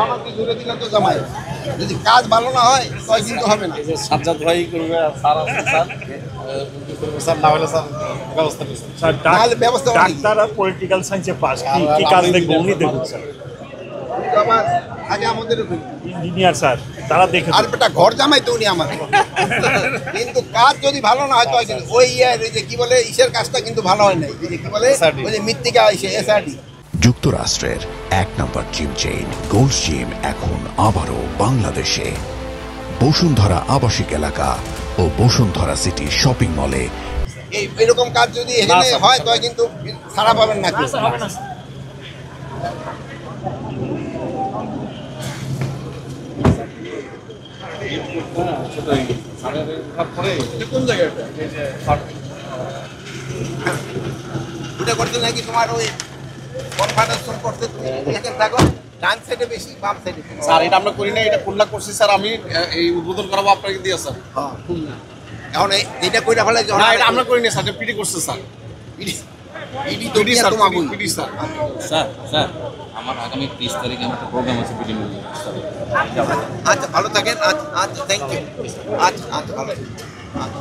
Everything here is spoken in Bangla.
আমাকে ঘুরে দিলে তো জামাই যদি কাজ ভালো না হয় তখন কিন্তু হবে না। সাজ্জাদ ভাই করবে, স্যার আছে, স্যার না হলে স্যার ব্যবস্থা নিচ্ছেন। স্যার নাহলে ব্যবস্থা অনেক। ডাক্তার আর পলিটিক্যাল সায়েন্সে পাস, কি কাজ দেখবো উনি দেখুন স্যার। আমার আগে আমাদের ইঞ্জিনিয়ার স্যার তারা দেখে আর বেটা ঘর জামাই তো উনি আমার, কিন্তু কাজ যদি ভালো না হয় তো ওই যে কি বলে ইসের কাজটা কিন্তু ভালো হয় নাই, ওই যে কি বলে ওই যে মৃত্তিকা এসে এসআরডি। যুক্তরাষ্ট্রের ১ নম্বর জিম চেইন গোল্ডস জিম এখন আবারও বাংলাদেশে। বসুন্ধরা আবাসিক এলাকা ও বসুন্ধরা সিটি শপিং মলে। এরকম কাজ যদি এখানে হয় তো কিন্তু ছাড়া পাবেন না। ওটা করতে নাকি তোমার ওই কনফারেন্স করতে তুমি এখানে থাকো, ডান সাইডে বেশি বাম সাইডে। স্যার এটা আমরা করি না, এটা খুলনা করছি স্যার। আমি এই উদ্বোধন করাবো আপনাকে দিয়ে স্যার। হ্যাঁ এখন এইটা কইরা ফেলে না এটা আমরা করি না স্যার, এটা পিডি করছে স্যার। ইডি তো পিডি স্যার, তোমাকে পিডি স্যার। স্যার স্যার আমার আগামী 30 তারিখে আমার একটা প্রোগ্রাম আছে বিডি মিলে। আচ্ছা ভালো থাকেন। আচ্ছা আচ্ছা থ্যাংক ইউ। আচ্ছা আচ্ছা ভালো। আচ্ছা